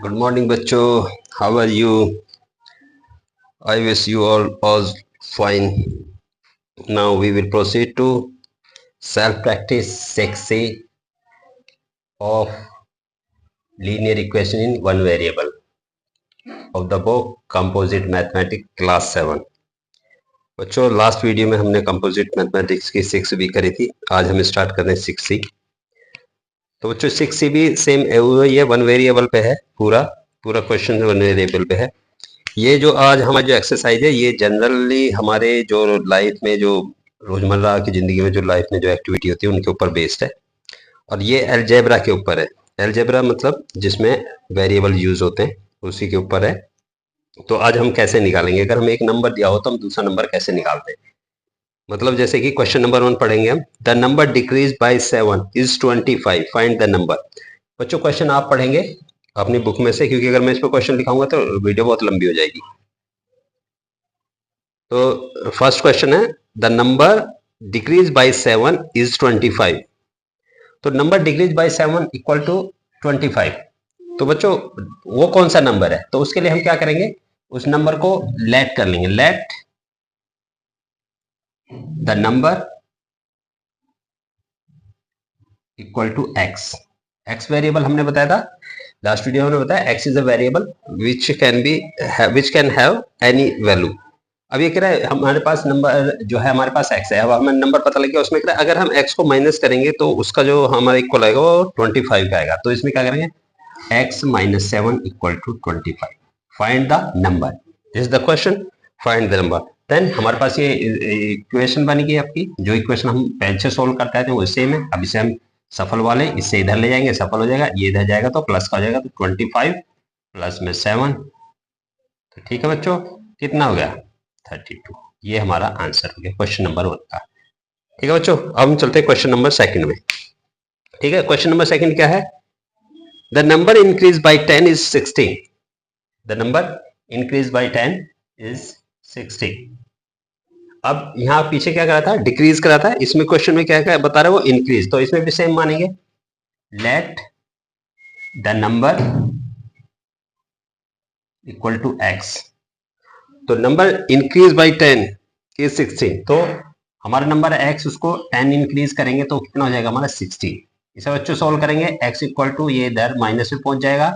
Good morning, बच्चों. How are you? I wish you all fine. Now we will proceed to self-practice 6C of linear equation in one variable of the book Composite Mathematics Class 7. बच्चों, last video में हमने composite mathematics की 6B करी थी. आज हम start कर रहे हैं 6C. तो बच्चों 6C भी सेम ये वन वेरिएबल पे है. पूरा क्वेश्चन वन वेरिएबल पे है. ये जो आज हमारी जो एक्सरसाइज है ये जनरली हमारे जो लाइफ में जो रोजमर्रा की जिंदगी में जो लाइफ में जो एक्टिविटी होती है उनके ऊपर बेस्ड है और ये अलजेब्रा के ऊपर है. अलजेब्रा मतलब जिसमें वेरिएबल यूज होते हैं उसी के ऊपर है. तो आज हम कैसे निकालेंगे, अगर हमें एक नंबर दिया हो तो हम दूसरा नंबर कैसे निकालते हैं. मतलब जैसे कि क्वेश्चन नंबर 1 पढ़ेंगे हम. The number decrease by 7 is 25. Find the number. बच्चों क्वेश्चन आप पढ़ेंगे अपनी बुक में से, क्योंकि अगर मैं इस पर क्वेश्चन लिखाऊंगा तो वीडियो बहुत लंबी हो जाएगी. तो फर्स्ट क्वेश्चन है the number decrease by 7 is 25. तो number decrease by 7 equal to 25. तो बच्चों वो कौन सा नंबर है, तो उसके लिए हम क्या करेंगे, उस नंबर को लेट कर लेंगे. Let the number equal to x. X variable हमने बताया था लास्ट वीडियो में, हमने बताया x is a variable which can have any value. अब ये कह रहा है हमारे पास नंबर जो है, हमारे पास x है. अब हमें नंबर पता लग गया, उसमें कह रहा है अगर हम x को माइनस करेंगे तो उसका जो हमारा इक्वल आएगा वो 25 का आएगा. तो इसमें क्या करेंगे, x minus 7 equal to 25. Find the number. This is the question, find the number. Then हमारे पास ये इक्वेशन बन गई आपकी. जो इक्वेशन हम पहले से सोल्व करते थे वो सेम है. अब इसे हम सफल वाले इससे इधर ले जाएंगे, सफल हो जाएगा, ये इधर जाएगा तो प्लस का हो जाएगा. तो 25 प्लस में 7. तो ठीक है बच्चों, कितना हो गया 32. ये हमारा आंसर हो गया क्वेश्चन नंबर 1 का. ठीक है बच्चों, अब हम चलते हैं क्वेश्चन नंबर 2 में. ठीक है, क्वेश्चन नंबर 2 क्या है, the number increase by 10 is 16. The number increase by 10 is 16. अब यहां पीछे क्या करा था, डिक्रीज करा था. इसमें क्वेश्चन में क्या क्या बता रहा है वो इंक्रीज. तो इसमें भी सेम मानेंगे, let the number equal to x. तो नंबर इंक्रीज बाय 10 इज 16. तो हमारा नंबर है x, उसको 10 इंक्रीज करेंगे तो कितना हो जाएगा हमारा 16. इसे बच्चों सोल्व करेंगे. x इक्वल टू ये इधर माइनस में पहुंच जाएगा,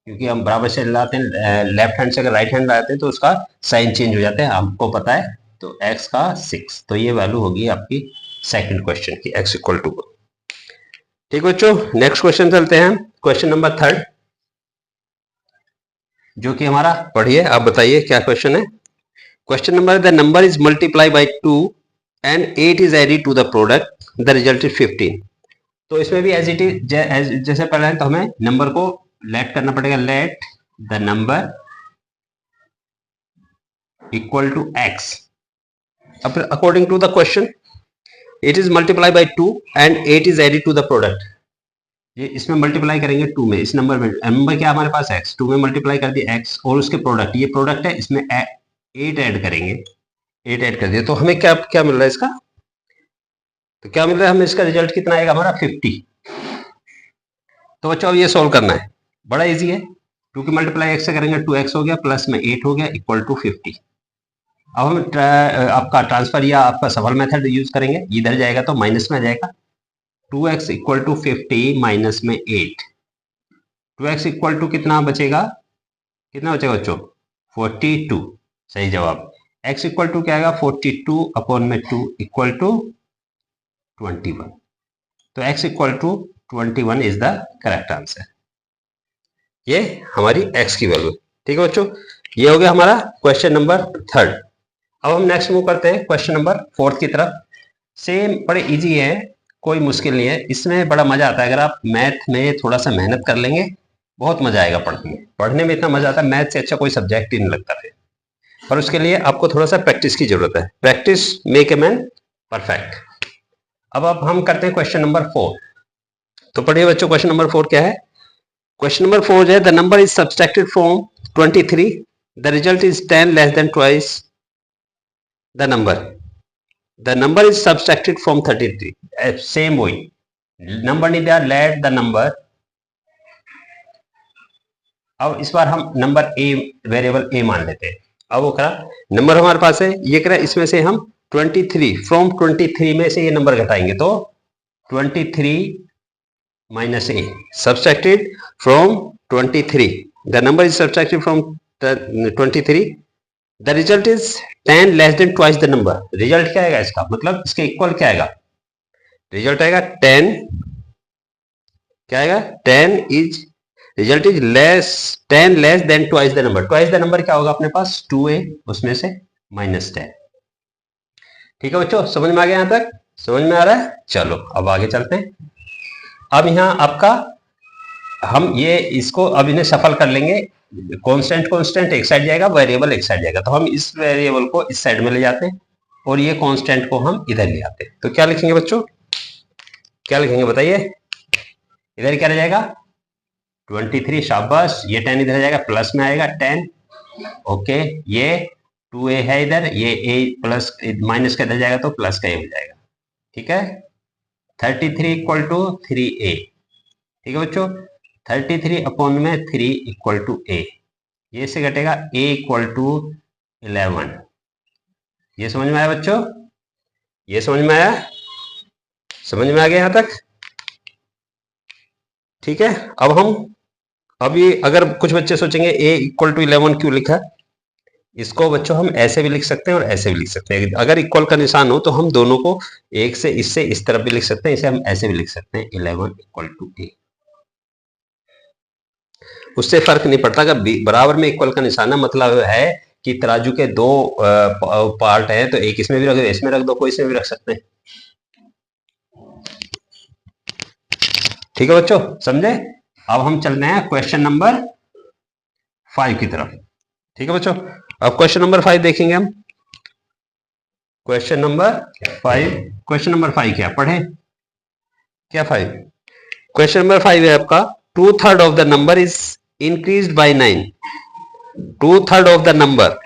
क्योंकि हम बराबर से लाते हैं, लेफ्ट हैंड से अगर राइट हैंड लाते हैं तो उसका साइन चेंज हो जाता है, हमको पता है. तो x का 6. तो ये वैल्यू होगी आपकी सेकंड क्वेश्चन की, x इक्वल टू. ठीक बच्चों, नेक्स्ट क्वेश्चन चलते हैं. क्वेश्चन नंबर 3 जो कि हमारा, पढ़िए आप बताइए क्या क्वेश्चन है. Question number, the number is multiplied by 2 and 8 is added to the product, the result is 15. तो इसमें भी एज इट इज जैसे पहले है, तो हमें नंबर को लेट करना पड़ेगा. Let the number equal to x. According to the question it is multiply by 2 and 8 is added to the product. ये इसमें मल्टीप्लाई करेंगे 2 में, इस नंबर में, नंबर क्या हमारे पास x, 2 में मल्टीप्लाई कर दिया x और उसके प्रोडक्ट, ये प्रोडक्ट है, इसमें 8 ऐड करेंगे. 8 ऐड कर दिया तो हमें क्या क्या मिल रहा है इसका, तो क्या मिल रहा है हमें, इसका रिजल्ट कितना आएगा हमारा 50. तो बच्चों अब ये सोल्व करना है, बड़ा इजी है. 2 की मल्टीप्लाई x से करेंगे 2x हो गया, प्लस में 8 हो गया, इक्वल टू 50. अब हम आपका ट्रांसफर या आपका सवाल मेथड यूज करेंगे. इधर जाएगा तो माइनस में आ जाएगा. 2x इक्वल टू 50 माइनस में 8. 2x इक्वल टू कितना बचेगा, कितना बचेगा बच्चों 42. सही जवाब. x इक्वल टू क्या आएगा 42 अपॉन में 2 इक्वल टू 21. तो x equal to 21 is the correct answer. ये हमारी x की वैल्यू. ठीक है बच्चों, ये हो गया हमारा क्वेश्चन नंबर 3. अब हम नेक्स्ट मूव करते हैं क्वेश्चन नंबर 4 की तरफ. सेम बड़े इजी है, कोई मुश्किल नहीं है. इसमें बड़ा मजा आता है, अगर आप मैथ में थोड़ा सा मेहनत कर लेंगे बहुत मजा आएगा पढ़ने में इतना मजा आता है, मैथ से अच्छा कोई सब्जेक्ट ही नहीं लगता है. पर उसके लिए आपको थोड़ा सा प्रैक्टिस की जरूरत है. Practice make a man perfect. अब हम करते हैं क्वेश्चन नंबर 4. तो पढ़िए बच्चों, क्वेश्चन नंबर 4 क्या है. क्वेश्चन नंबर 4 है the number is subtracted from 23, the result is 10 less than twice the number. The number is subtracted from 33. Same वही, नंबर नहीं दिया, लेट द नंबर अब इस बार हम नंबर ए, वेरिएबल ए मान लेते हैं। अब वो करा नंबर हमारे पास है, ये करा इसमें से हम 23 फ्रॉम 23 में से ये नंबर घटाएंगे तो 23 minus a subtracted from 23, the number is subtracted from 23, the result is 10 less than twice the number। Result क्या आएगा इसका, मतलब इसके इक्वल क्या आएगा, रिजल्ट आएगा 10, क्या आएगा 10 is, result is less 10 less than twice the number. Twice the number क्या होगा अपने पास 2a, उसमें से -10। ठीक है बच्चों, समझ में आ गया, यहां तक समझ में आ रहा है। चलो अब आगे चलते हैं। अब यहाँ आपका हम ये इसको अब इन्हें सफल कर लेंगे, कांस्टेंट कांस्टेंट एक साइड जाएगा, वेरिएबल एक साइड जाएगा, तो हम इस वेरिएबल को इस साइड में ले जाते हैं और ये कांस्टेंट को हम इधर ले आते हैं। तो क्या लिखेंगे बच्चों, क्या लिखेंगे बताइए, इधर क्या रह जाएगा 23, शाबाश, ये 10 इधर जाएगा, प्लस में आएगा 10, ओके, ये 2a है इधर, ये a प्लस माइनस का इधर जाएगा तो प्लस का a हो जाएगा। ठीक है, 33 इक्वल टू 3a। ठीक है बच्चों, 33 अपॉन में 3 इक्वल टू a, ये से घटेगा a इक्वल टू 11। ये समझ में आया बच्चों, ये समझ में आया, समझ में आ गया यहां तक। ठीक है, अब हम अभी अगर कुछ बच्चे सोचेंगे a इक्वल टू 11 क्यों लिखा, इसको बच्चों हम ऐसे भी लिख सकते हैं और ऐसे भी लिख सकते हैं। अगर इक्वल का निशान हो तो हम दोनों को एक से इससे इस तरफ भी लिख सकते हैं, इसे हम ऐसे भी लिख सकते हैं 11 इक्वल टू a। उससे फर्क नहीं पड़ता, अगर बराबर में इक्वल का निशान है मतलब है कि तराजू के दो पार्ट हैं, तो एक इसमें भी रख दो, इसमें रख दो, कोई इसमें भी रख सकते हैं। ठीक है बच्चों, समझे। अब हम चलते हैं क्वेश्चन नंबर 5 की तरफ। ठीक है बच्चों, अब क्वेश्चन नंबर 5 देखेंगे हम। क्वेश्चन नंबर 5, क्वेश्चन नंबर 5 क्या पढ़े, क्या 5, क्वेश्चन नंबर 5 है आपका 2/3 of the number is increased by 9, 2/3 of the number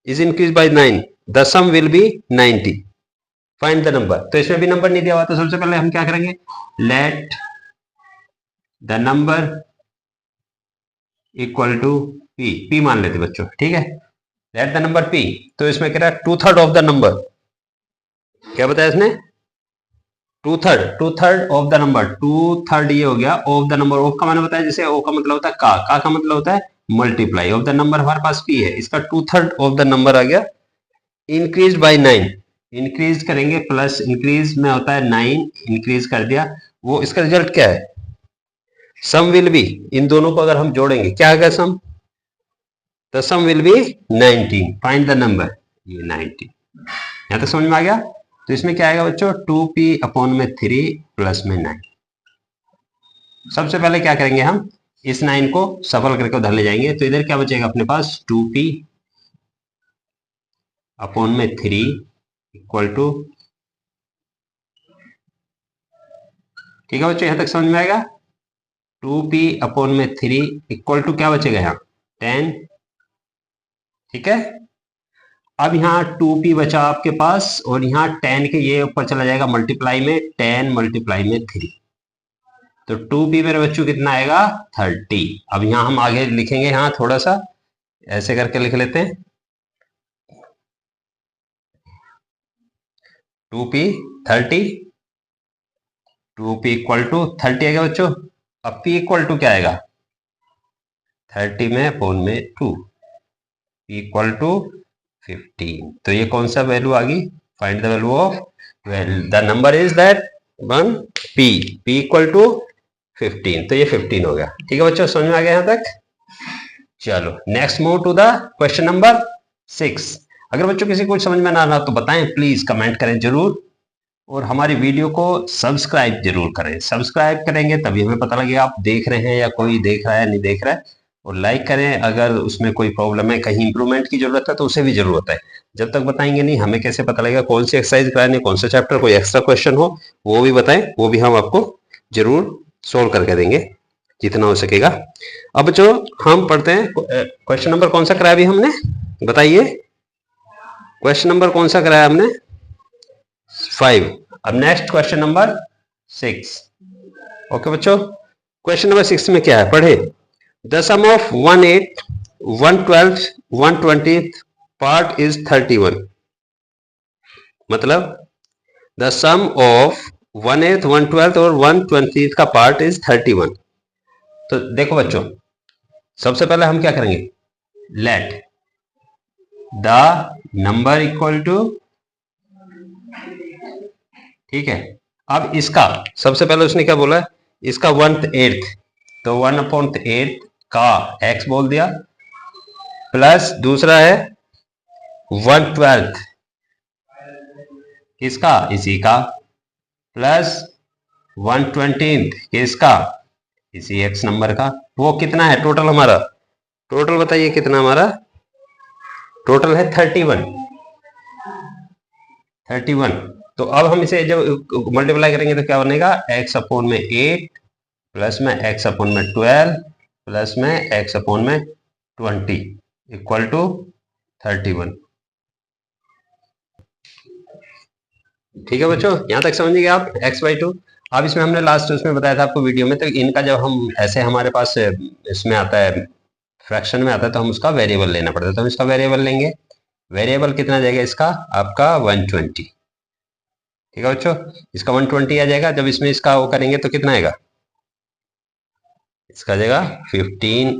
is increased by 9, the sum will be 90, find the number. तो इसमें भी नंबर नहीं दिया हुआ, तो सबसे पहले हम क्या करेंगे, let the number equal to p, p मान लेते बच्चों। ठीक है, लेट द नंबर p, तो इसमें कह रहा है 2/3 ऑफ द नंबर, क्या बताया इसने 2/3 ऑफ द नंबर, 2/3 ये हो गया ऑफ द नंबर, ऑफ का मैंने बताया जैसे ओ का मतलब होता है का मतलब होता है मल्टीप्लाई, ऑफ द नंबर हमारे पास p है, इसका 2/3 ऑफ द नंबर आ गया, इंक्रीज बाय 9, इंक्रीज करेंगे प्लस इंक्रीज में होता है 9, इंक्रीज कर दिया, वो इसका रिजल्ट क्या है, सम विल बी, इन दोनों को अगर हम जोड़ेंगे क्या आएगा sum, the sum will be 19, find the number, ये 19। यहां तक समझ में आ गया। तो इसमें क्या आएगा बच्चों 2p अपॉन में 3 प्लस में 9। सबसे पहले क्या करेंगे हम, इस 9 को सफल करके उधर ले जाएंगे, तो इधर क्या बचेगा अपने पास 2p अपॉन में 3 इक्वल टू, ठीक है बच्चों, यहां तक समझ में आएगा, 2p अपॉन में 3 इक्वल टू क्या बचेगा यहाँ 10। ठीक है, अब यहाँ 2p बचा आपके पास और यहाँ 10 के ये ऊपर चला जाएगा मल्टीप्लाई में, 10 मल्टीप्लाई में 3, तो 2p मेरे बच्चों कितना आएगा 30। अब यहाँ हम आगे लिखेंगे, यहाँ थोड़ा सा ऐसे करके लिख लेते हैं, 2p 30, 2p इक्वल टू 30 आएगा बच्चों। अब p इक्वल टू क्या आएगा 30 में अपॉन में 2, p इक्वल टू 15, तो ये कौन सा वैल्यू आ गई, find the value of, the number is that 1 p, p equal to 15, तो ये 15 हो गया। ठीक है बच्चों, समझ में आ गया यहां तक। चलो next move to the question number 6। अगर बच्चों किसी को समझ में ना आना तो बताएं, प्लीज कमेंट करें जरूर, और हमारी वीडियो को सब्सक्राइब जरूर करें, सब्सक्राइब करेंगे तभी हमें पता लगेगा आप देख रहे हैं या कोई देख रहा है नहीं देख रहा है, और लाइक करें, अगर उसमें कोई प्रॉब्लम है कहीं इंप्रूवमेंट की जरूरत है तो उसे भी जरूरत है। जब तक बताएंगे नहीं हमें कैसे पता लगेगा कौन सी एक्सरसाइज करानी, कौन सा चैप्टर, कोई एक्स्ट्रा क्वेश्चन हो वो भी बताएं, वो भी हम आपको जरूर सोल्व करके देंगे जितना हो सकेगा। अब जो हम पढ़ते हैं क्वेश्चन नंबर कौन सा कराया अभी हमने, बताइए क्वेश्चन नंबर कौन सा कराया हमने 5। अब नेक्स्ट क्वेश्चन नंबर 6। ओके बच्चों, क्वेश्चन नंबर 6 में क्या है पढ़े, the sum of 1/8, 1/12, 1/20 part is 31। मतलब द सम ऑफ 1/8, 1/12 और 1/20 का पार्ट इज 31। तो देखो बच्चों, सबसे पहले हम क्या करेंगे, let the number equal to, ठीक है। अब इसका सबसे पहले उसने क्या बोला, इसका 1/8, तो 1/8 का x बोल दिया, प्लस दूसरा है 1/12 किसका, इसी का, प्लस 1/20 किसका, इसी x नंबर का। वो कितना है टोटल हमारा, टोटल बताइए कितना हमारा टोटल है 31। तो अब हम इसे जब मल्टीप्लाई करेंगे तो क्या बनेगा, x अपॉन में 8 प्लस में x अपॉन में 12 प्लस में x अपॉन में 20 इक्वल टू 31। ठीक है बच्चों, यहां तक समझिए आप x/2। अब इसमें हमने लास्ट उसमें बताया था आपको वीडियो में, तो इनका जब हम ऐसे हमारे पास इसमें आता है, फ्रैक्शन में आता है, तो हम उसका वेरिएबल लेना पड़ता है। तो हम इसका वेरिएबल लेंगे, वेरिएबल कितना जाएगा इसका, आपका 120। ठीक है बच्चों, इसका 120 आ जाएगा। जब इसमें इसका वो करेंगे तो कितना आएगा, इसका जाएगा 15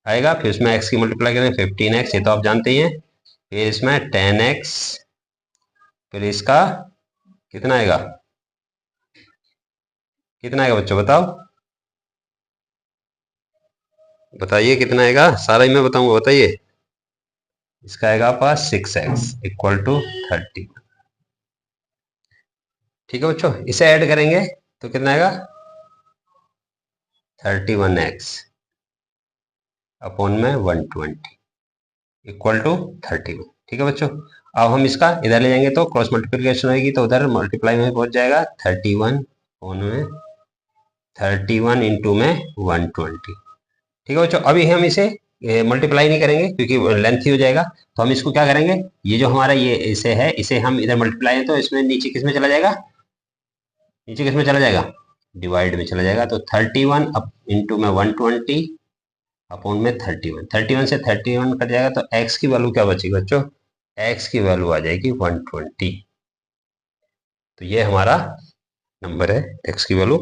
आएगा, फिर इसमें x की मल्टीप्लाई करेंगे 15x, ये तो आप जानते ही हैं, फिर इसमें 10x, फिर इसका कितना आएगा, कितना आएगा बच्चों बताओ, बताइए कितना आएगा, सारा ही मैं बताऊंगा, बताइए। इसका आएगा पास 6x इक्वल टू 30। ठीक है बच्चों, इसे ऐड करेंगे तो कितना आएगा, 31x अपॉन में 120 इक्वल टू 31। ठीक है बच्चों, अब हम इसका इधर ले जाएंगे तो क्रॉस मल्टीप्लिकेशन होगी, तो उधर मल्टीप्लाई में पहुंच जाएगा 31 अपॉन में 31 इंटू में 120। ठीक है बच्चों, अभी हम इसे मल्टीप्लाई नहीं करेंगे क्योंकि लेंथ ही हो जाएगा। तो हम इसको क्या करेंगे, ये जो हमारा ये इसे है, इसे हम इधर मल्टीप्लाई है तो इसमें नीचे किस में चला जाएगा, नीचे किस में चला जाएगा, डिवाइड में चला जाएगा। तो 31 इंटू में 120 अपॉन में 31 से 31 कट जाएगा, तो x की वैल्यू क्या बचेगी बच्चों, x की वैल्यू आ जाएगी 120। तो ये हमारा नंबर है, x की वैल्यू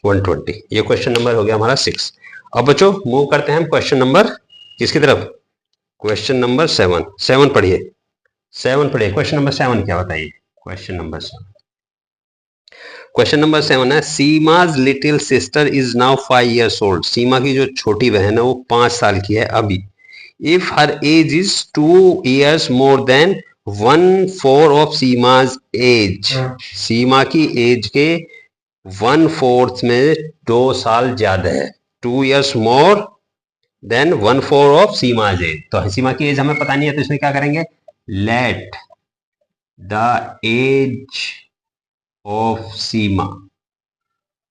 120। ये क्वेश्चन नंबर हो गया हमारा 6। अब बच्चों मूव करते हैं हम क्वेश्चन नंबर किसकी तरफ, क्वेश्चन नंबर 7 पढ़िए, 7 पढ़िए। क्वेश्चन नंबर 7 क्या बताइए, क्वेश्चन नंबर 7, क्वेश्चन नंबर 7 है, Seema's little sister is now 5 years old। Seema की जो छोटी बहन है वो 5 साल की है अभी। If her age is 2 years more than 1/4 of Seema's age. Seema की एज के 1/4 में 2 साल ज्यादा है, 2 years more than 1/4 of Seema's age. तो सीमा की एज हमें पता नहीं है, तो इसमें क्या करेंगे, let the age of Seema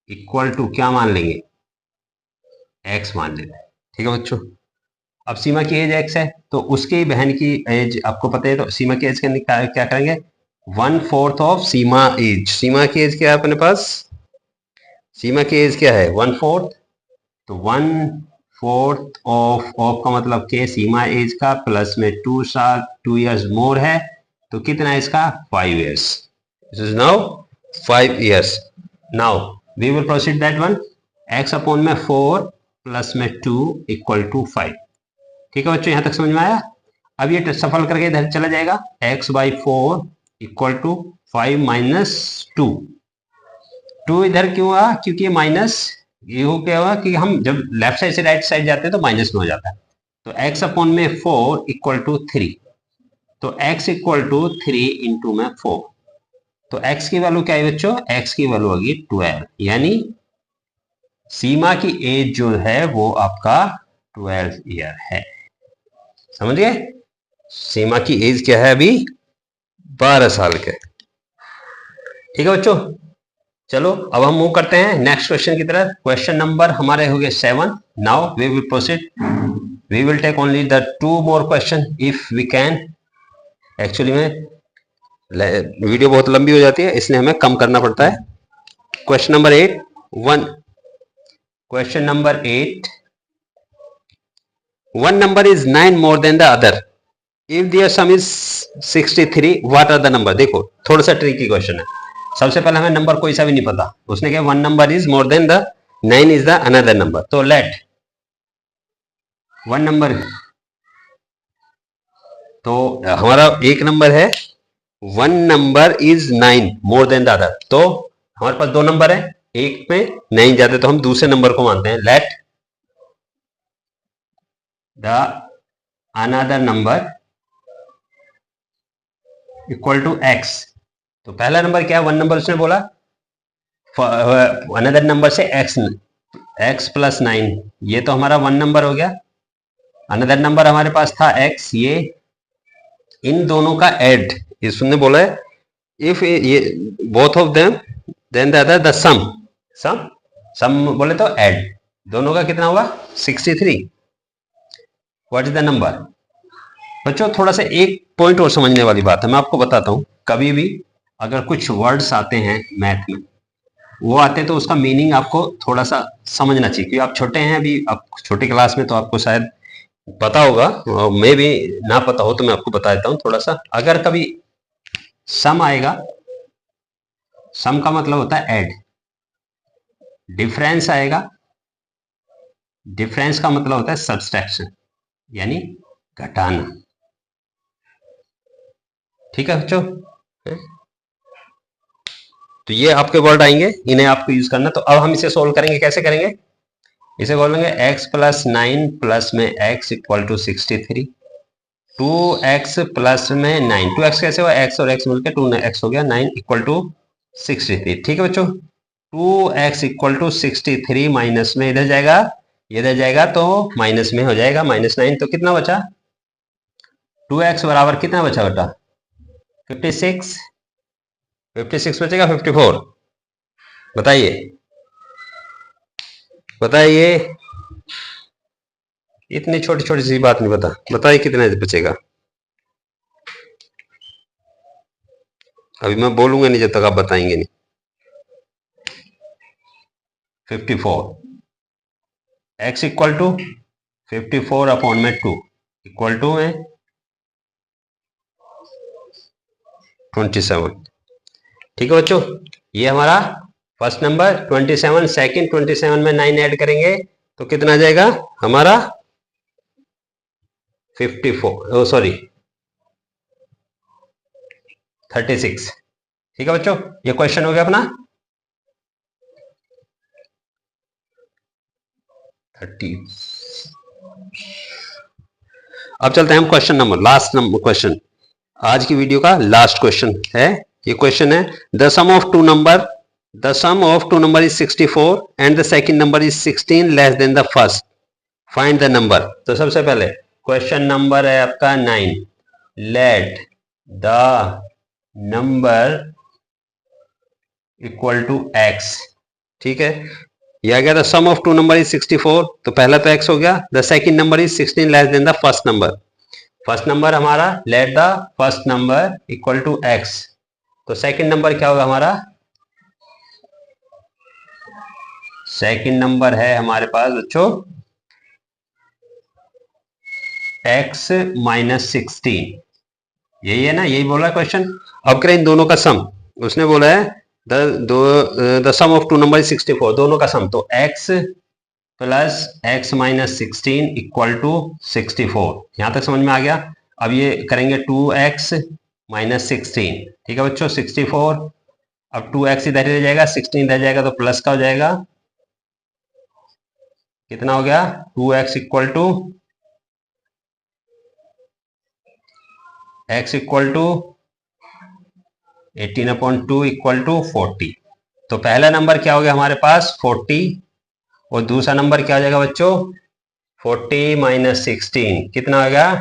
equal to क्या मान लेंगे, x मान लेंगे। ठीक है बच्चों, अब सीमा की एज x है तो उसकी बहन की एज आपको पता है, तो सीमा की एज क्या करेंगे, 1/4 ऑफ सीमा एज। सीमा की एज क्या है अपने पास, सीमा की एज क्या है 1/4, तो 1/4 ऑफ का मतलब के सीमा एज का प्लस में 2 साल 2 years मोर है, तो कितना है इसका 5 years। This is now 5 years। Now we will proceed that one, x upon में 4 प्लस में 2 इक्वल टू 5। ठीक है बच्चों, यहां तक समझ में आया। अब ये सफल करके इधर चला जाएगा, x/4 इक्वल टू 5 माइनस 2 इधर क्यों आ, क्योंकि ये माइनस, ये हो क्या हुआ कि हम जब लेफ्ट साइड से राइट साइड जाते हैं तो माइनस में हो जाता है। तो x अपॉन में 4 इक्वल टू 3, तो x इक्वल टू 3 इंटू में 4। तो x की वैल्यू क्या है बच्चों, x की वैल्यू होगी 12, यानी सीमा की एज जो है वो आपका 12 ईयर है। समझ गए, सीमा की एज क्या है अभी 12 साल के। ठीक है बच्चों, चलो अब हम मूव करते हैं नेक्स्ट क्वेश्चन की तरफ। क्वेश्चन नंबर हमारे हो गए 7। Now we will proceed, we will take only the 2 more question if we can. Actually में वीडियो बहुत लंबी हो जाती है इसलिए हमें कम करना पड़ता है। Question number 8 1, question number 8 one number is 9 more than the other. If their sum is 63, what are the number? देखो थोड़ा सा ट्रिकी क्वेश्चन है. सबसे पहले हमें नंबर कोई सा भी नहीं पता. उसने कहा one number is more than the 9 is the another number. तो लेट वन नंबर, तो हमारा एक नंबर है, one number is 9 more than the other. तो हमारे पास दो नंबर है, एक में 9 जाते तो हम दूसरे नंबर को मानते हैं. Let the another number equal to x. तो पहला नंबर क्या है, वन नंबर उसने बोला, अनदर नंबर से x प्लस 9, ये तो हमारा वन नंबर हो गया. अनदर नंबर हमारे पास था x, ये इन दोनों का ऐड, इसने बोला है इफ ये both of them then the other the sum. Sum बोले तो ऐड, दोनों का कितना हुआ 63. What is the number? बच्चों थोड़ा सा एक पॉइंट और समझने वाली बात है, मैं आपको बताता हूं. कभी भी अगर कुछ वर्ड्स आते हैं मैथ में, वो आते हैं तो उसका मीनिंग आपको थोड़ा सा समझना चाहिए, क्योंकि आप छोटे हैं अभी, आप छोटी क्लास में, तो आपको शायद पता होगा, मैं भी ना पता हो तो मैं आपको बता देता हूं थोड़ा सा. अगर कभी सम आएगा, सम का मतलब होता है ऐड. डिफरेंस आएगा, डिफरेंस का मतलब होता है सब्सट्रैक्शन, यानी घटाना. ठीक है बच्चों, तो ये आपके वर्ड आएंगे, इन्हें आपको यूज करना. तो अब हम इसे सोल्व करेंगे. कैसे करेंगे? इसे बोलेंगे x प्लस 9 प्लस में x equal to 63. 2x plus में 9, 2x कैसे हुआ, x और x मिलकर 2x हो गया, 9 इक्वल टू 63. ठीक है बच्चों, 2x इक्वल टू 63 माइनस में इधर जाएगा, इधर जाएगा तो माइनस में हो जाएगा, -9. तो कितना बचा, 2x बराबर कितना बचा बेटा, 56. 56 बचेगा 54. बताइए बताइए, इतनी छोटी छोटी सी बात नहीं बता, बताइए कितना बचेगा. अभी मैं बोलूंगा नहीं जब तक आप बताएंगे नहीं. 54. x इक्वल टू 54 अपॉन में 2 इक्वल टू में 27. ठीक है बच्चों, ये हमारा फर्स्ट नंबर 27. सेकंड 27 में 9 ऐड करेंगे तो कितना आ जाएगा हमारा 54, सॉरी 36. ठीक है बच्चों, ये क्वेश्चन हो गया अपना 30. अब चलते हैं हम question number, last number question, आज की वीडियो का लास्ट क्वेश्चन है. ये क्वेश्चन है the sum of two number, the sum of two number is 64 and the second number is 16 less than the first, find the number. तो सबसे पहले question number है आपका 9. let the number equal to x. ठीक है, यह आ गया the sum of two number is 64, तो पहला तो x हो गया. the second number is 16 less than the first number. First number हमारा let the first number equal to x, तो सेकंड नंबर क्या होगा हमारा, सेकंड नंबर है हमारे पास बच्चों x माइनस 16. यही है ना, यही बोला क्वेश्चन. अब करें इन दोनों का सम, उसने बोला है the sum of two number 64, दोनों का सम. तो x plus x minus 16 equal to 64. यहां तक समझ में आ गया. अब ये करेंगे 2x माइनस 16. ठीक है बच्चों, 64. अब 2x इधर रह जाएगा, 16 इधर जाएगा तो प्लस का हो जाएगा, कितना हो गया 2x equal to x equal to 18/2 equal to 40. तो पहला नंबर क्या हो गया हमारे पास 40, और दूसरा नंबर क्या हो जाएगा बच्चों 40 माइनस 16, कितना हो गया,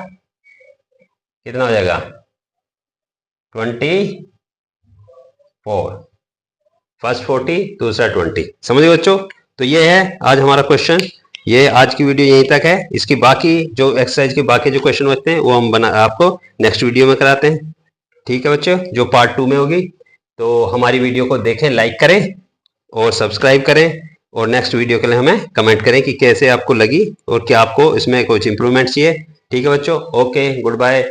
कितना हो जाएगा 24. फर्स्ट 40, दूसरा 20. समझिए बच्चों, तो ये है आज हमारा क्वेश्चन. ये आज की वीडियो यहीं तक है. इसकी बाकी जो एक्सरसाइज के बाकी जो क्वेश्चन होते हैं वो हम आपको नेक्स्ट वीडियो में कराते हैं. ठीक है बच्चों, जो पार्ट 2 में होगी. तो हमारी वीडियो को देखें, लाइक करें और सब्सक्राइब करें. और नेक्स्ट वीडियो के लिए हमें कमेंट करें कि कैसे आपको लगी और क्या आपको इसमें कुछ इंप्रूवमेंट चाहिए। ठीक है बच्चों, ओके, गुड बाय।